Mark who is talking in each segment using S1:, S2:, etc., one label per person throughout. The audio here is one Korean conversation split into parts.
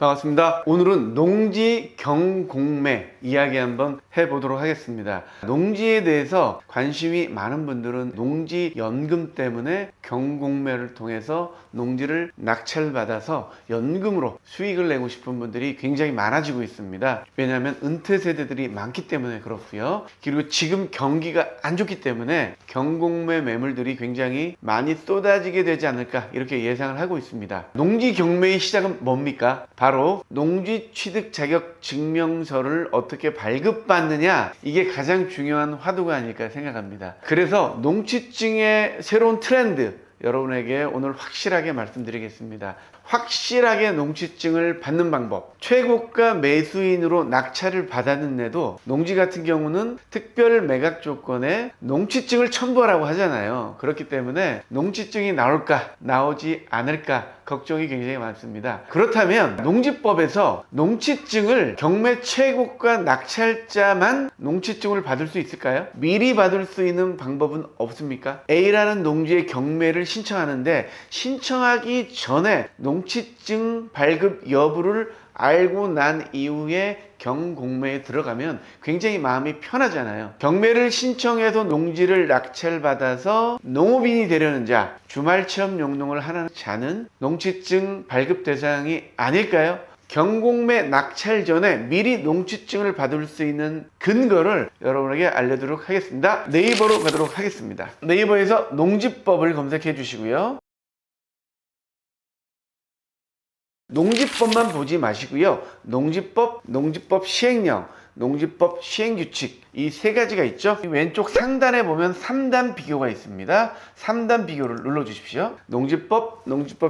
S1: 반갑습니다. 오늘은 농지 경공매 이야기 한번 해보도록 하겠습니다. 농지에 대해서 관심이 많은 분들은 농지 연금 때문에 경공매를 통해서 농지를 낙찰받아서 연금으로 수익을 내고 싶은 분들이 굉장히 많아지고 있습니다. 왜냐하면 은퇴 세대들이 많기 때문에 그렇고요. 그리고 지금 경기가 안 좋기 때문에 경공매 매물들이 굉장히 많이 쏟아지게 되지 않을까 이렇게 예상을 하고 있습니다. 농지 경매의 시작은 뭡니까? 바로 농지 취득 자격 증명서를 어떻게 발급받느냐, 이게 가장 중요한 화두가 아닐까 생각합니다. 그래서 농취증의 새로운 트렌드 여러분에게 오늘 확실하게 말씀드리겠습니다. 확실하게 농취증을 받는 방법. 최고가 매수인으로 낙찰을 받았는데도 농지 같은 경우는 특별 매각 조건에 농취증을 첨부하라고 하잖아요. 그렇기 때문에 농취증이 나올까 나오지 않을까 걱정이 굉장히 많습니다. 그렇다면 농지법에서 농취증을 경매 최고가 낙찰자만 농취증을 받을 수 있을까요? 미리 받을 수 있는 방법은 없습니까? A라는 농지의 경매를 신청하는데 신청하기 전에 농취증 발급 여부를 알고 난 이후에 경공매에 들어가면 굉장히 마음이 편하잖아요. 경매를 신청해서 농지를 낙찰받아서 농업인이 되려는 자, 주말체험 용농을 하는 자는 농취증 발급 대상이 아닐까요? 경공매 낙찰 전에 미리 농취증을 받을 수 있는 근거를 여러분에게 알려드리도록 하겠습니다. 네이버로 가도록 하겠습니다. 네이버에서 농지법을 검색해 주시고요. 농지법만 보지 마시고요. 농지법 시행령, 농지법 시행규칙, 이 세 가지가 있죠. 왼쪽 상단에 보면 3단 비교가 있습니다. 3단 비교를 눌러 주십시오. 농지법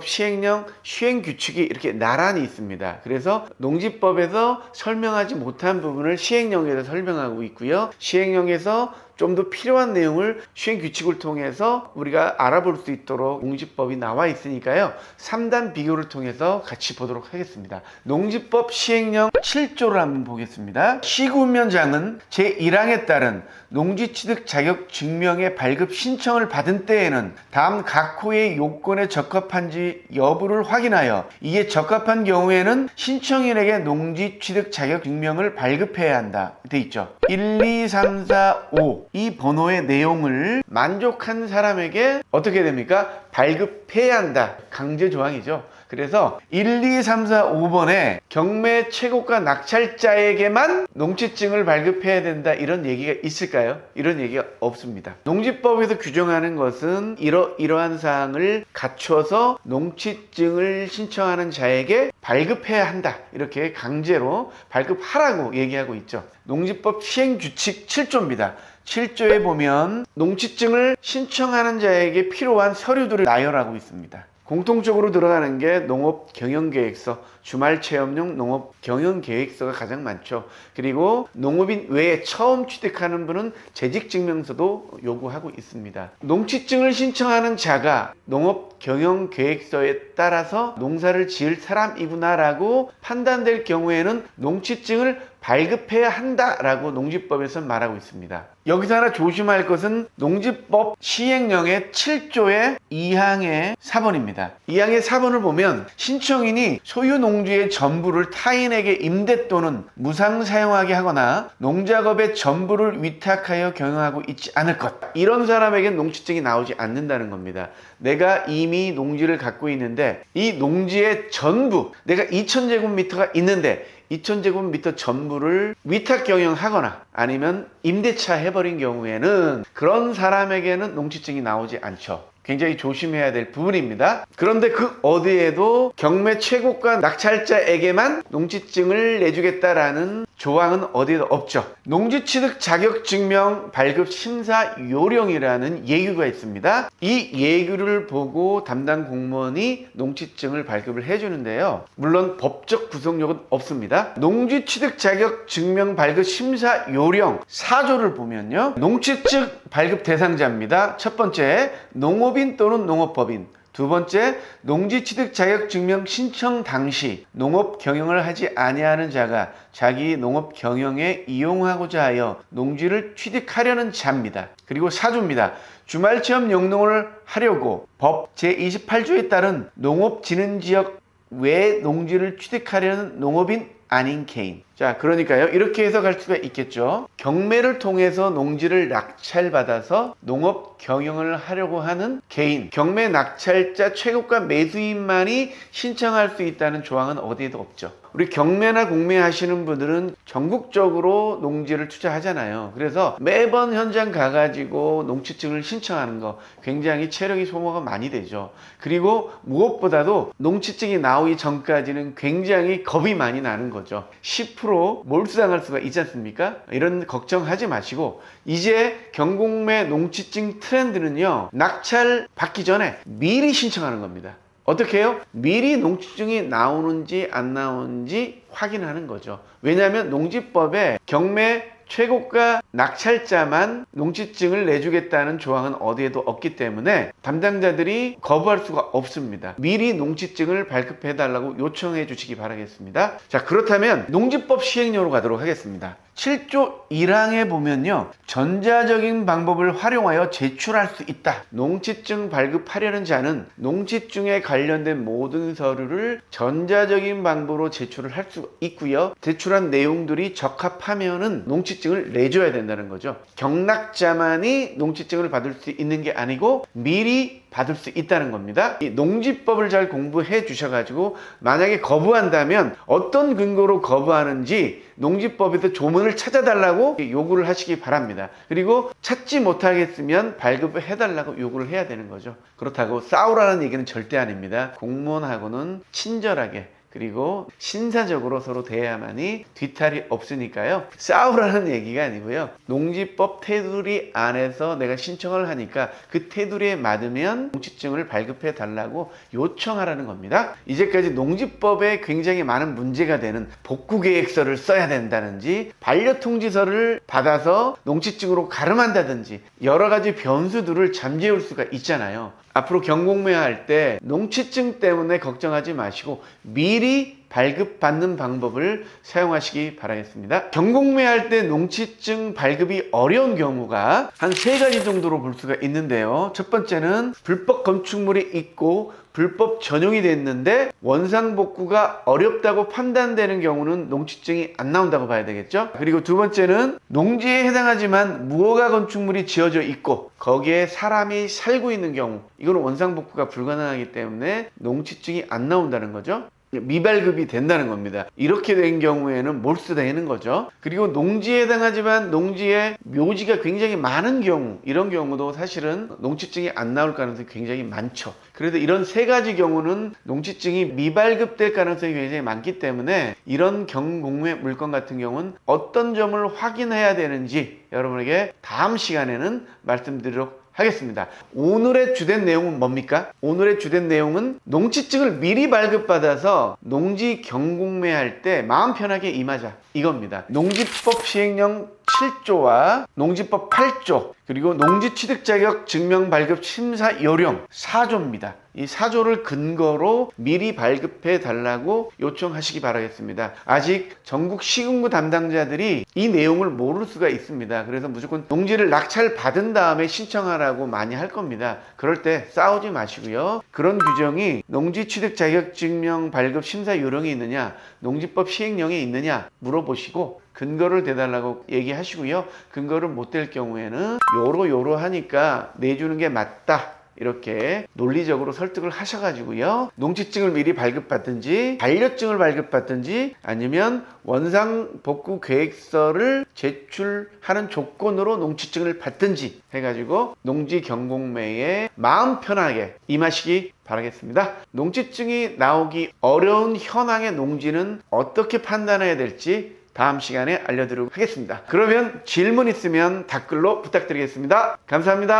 S1: 시행령, 시행규칙이 이렇게 나란히 있습니다. 그래서 농지법에서 설명하지 못한 부분을 시행령에서 설명하고 있고요. 시행령에서 좀 더 필요한 내용을 시행규칙을 통해서 우리가 알아볼 수 있도록 농지법이 나와 있으니까요. 3단 비교를 통해서 같이 보도록 하겠습니다. 농지법 시행령 7조를 한번 보겠습니다. 시군면장은 제1항에 따른 농지취득 자격 증명의 발급 신청을 받은 때에는 다음 각 호의 요건에 적합한지 여부를 확인하여 이에 적합한 경우에는 신청인에게 농지취득 자격 증명을 발급해야 한다 돼 있죠. 1, 2, 3, 4, 5 이 번호의 내용을 만족한 사람에게 어떻게 됩니까? 발급해야 한다. 강제 조항이죠. 그래서 1, 2, 3, 4, 5번에 경매 최고가 낙찰자에게만 농취증을 발급해야 된다, 이런 얘기가 있을까요? 이런 얘기가 없습니다. 농지법에서 규정하는 것은 이러한 사항을 갖춰서 농취증을 신청하는 자에게 발급해야 한다, 이렇게 강제로 발급하라고 얘기하고 있죠. 농지법 시행규칙 7조입니다. 7조에 보면 농취증을 신청하는 자에게 필요한 서류들을 나열하고 있습니다. 공통적으로 들어가는 게 농업경영계획서, 주말체험용 농업경영계획서가 가장 많죠. 그리고 농업인 외에 처음 취득하는 분은 재직증명서도 요구하고 있습니다. 농취증을 신청하는 자가 농업경영계획서에 따라서 농사를 지을 사람이구나라고 판단될 경우에는 농취증을 발급해야 한다라고 농지법에서 말하고 있습니다. 여기서 하나 조심할 것은 농지법 시행령의 7조의 2항의 4번입니다. 2항의 4번을 보면 신청인이 소유 농지의 전부를 타인에게 임대 또는 무상 사용하게 하거나 농작업의 전부를 위탁하여 경영하고 있지 않을 것, 이런 사람에겐 농취증이 나오지 않는다는 겁니다. 내가 이미 농지를 갖고 있는데 이 농지의 전부, 내가 2000제곱미터가 있는데 2000제곱미터 전부를 위탁 경영하거나 아니면 임대차 해버린 경우에는 그런 사람에게는 농취증이 나오지 않죠. 굉장히 조심해야 될 부분입니다. 그런데 그 어디에도 경매 최고가 낙찰자에게만 농취증을 내주겠다라는 조항은 어디에도 없죠. 농지취득 자격증명 발급 심사 요령이라는 예규가 있습니다. 이 예규를 보고 담당 공무원이 농취증을 발급을 해주는데요. 물론 법적 구속력은 없습니다. 농지취득 자격증명 발급 심사 요령 4조를 보면요. 농취증 발급 대상자입니다. 첫 번째, 농업인 또는 농업법인. 두 번째, 농지취득 자격증명 신청 당시 농업 경영을 하지 아니하는 자가 자기 농업 경영에 이용하고자 하여 농지를 취득하려는 자입니다. 그리고 4조입니다. 주말체험 영농을 하려고 법 제28조에 따른 농업진흥지역 왜 농지를 취득하려는 농업인 아닌 개인. 자, 그러니까요. 이렇게 해석할 수가 있겠죠. 경매를 통해서 농지를 낙찰받아서 농업 경영을 하려고 하는 개인. 경매 낙찰자 최고가 매수인만이 신청할 수 있다는 조항은 어디에도 없죠. 우리 경매나 공매 하시는 분들은 전국적으로 농지를 투자하잖아요. 그래서 매번 현장 가가지고 농지증을 신청하는 거 굉장히 체력이 소모가 많이 되죠. 그리고 무엇보다도 농지증이 나오기 전까지는 굉장히 겁이 많이 나는 거죠. 10% 몰수당할 수가 있지 않습니까? 이런 걱정하지 마시고 이제 경공매 농지증 트렌드는요, 낙찰 받기 전에 미리 신청하는 겁니다. 어떻게 해요? 미리 농지증이 나오는지 안 나오는지 확인하는 거죠. 왜냐하면 농지법에 경매 최고가 낙찰자만 농지증을 내주겠다는 조항은 어디에도 없기 때문에 담당자들이 거부할 수가 없습니다. 미리 농지증을 발급해 달라고 요청해 주시기 바라겠습니다. 자, 그렇다면 농지법 시행령으로 가도록 하겠습니다. 7조 1항에 보면요, 전자적인 방법을 활용하여 제출할 수 있다. 농지증 발급하려는 자는 농지증에 관련된 모든 서류를 전자적인 방법으로 제출을 할 수 있고요, 제출한 내용들이 적합하면은 농지증을 내줘야 된다는 거죠. 경락자만이 농지증을 받을 수 있는 게 아니고 미리 받을 수 있다는 겁니다. 이 농지법을 잘 공부해 주셔가지고 만약에 거부한다면 어떤 근거로 거부하는지 농지법에서 조문을 찾아달라고 요구를 하시기 바랍니다. 그리고 찾지 못하겠으면 발급을 해달라고 요구를 해야 되는 거죠. 그렇다고 싸우라는 얘기는 절대 아닙니다. 공무원하고는 친절하게 그리고 신사적으로 서로 대해야만이 뒤탈이 없으니까요. 싸우라는 얘기가 아니고요. 농지법 테두리 안에서 내가 신청을 하니까 그 테두리에 맞으면 농지증을 발급해 달라고 요청하라는 겁니다. 이제까지 농지법에 굉장히 많은 문제가 되는 복구계획서를 써야 된다든지 반려통지서를 받아서 농지증으로 가름한다든지 여러 가지 변수들을 잠재울 수가 있잖아요. 앞으로 경공매할 때 농지증 때문에 걱정하지 마시고 미리 발급받는 방법을 사용하시기 바라겠습니다. 경공매할 때 농지증 발급이 어려운 경우가 한 3가지 정도로 볼 수가 있는데요. 첫 번째는 불법 건축물이 있고 불법 전용이 됐는데 원상복구가 어렵다고 판단되는 경우는 농지증이 안 나온다고 봐야 되겠죠. 그리고 두 번째는 농지에 해당하지만 무허가 건축물이 지어져 있고 거기에 사람이 살고 있는 경우, 이거는 원상복구가 불가능하기 때문에 농지증이 안 나온다는 거죠. 미발급이 된다는 겁니다. 이렇게 된 경우에는 몰수되는 거죠. 그리고 농지에 해당하지만 농지에 묘지가 굉장히 많은 경우, 이런 경우도 사실은 농지증이 안 나올 가능성이 굉장히 많죠. 그래도 이런 3가지 경우는 농지증이 미발급될 가능성이 굉장히 많기 때문에 이런 경공매 물건 같은 경우는 어떤 점을 확인해야 되는지 여러분에게 다음 시간에는 말씀드리도록 하겠습니다. 오늘의 주된 내용은 뭡니까? 오늘의 주된 내용은 농지증을 미리 발급받아서 농지 경공매할 때 마음 편하게 임하자, 이겁니다. 농지법 시행령 7조와 농지법 8조 그리고 농지취득자격 증명발급 심사 요령 4조입니다. 이 4조를 근거로 미리 발급해 달라고 요청하시기 바라겠습니다. 아직 전국 시군구 담당자들이 이 내용을 모를 수가 있습니다. 그래서 무조건 농지를 낙찰 받은 다음에 신청하라고 많이 할 겁니다. 그럴 때 싸우지 마시고요. 그런 규정이 농지취득자격증명 발급 심사 요령이 있느냐, 농지법 시행령에 있느냐 물어보시고 근거를 대달라고 얘기하시고요. 근거를 못 댈 경우에는 요로 하니까 내주는 게 맞다, 이렇게 논리적으로 설득을 하셔가지고요, 농지증을 미리 발급받든지 반려증을 발급받든지 아니면 원상복구 계획서를 제출하는 조건으로 농지증을 받든지 해가지고 농지 경공매에 마음 편하게 임하시기 바라겠습니다. 농지증이 나오기 어려운 현황의 농지는 어떻게 판단해야 될지 다음 시간에 알려드리도록 하겠습니다. 그러면 질문 있으면 댓글로 부탁드리겠습니다. 감사합니다.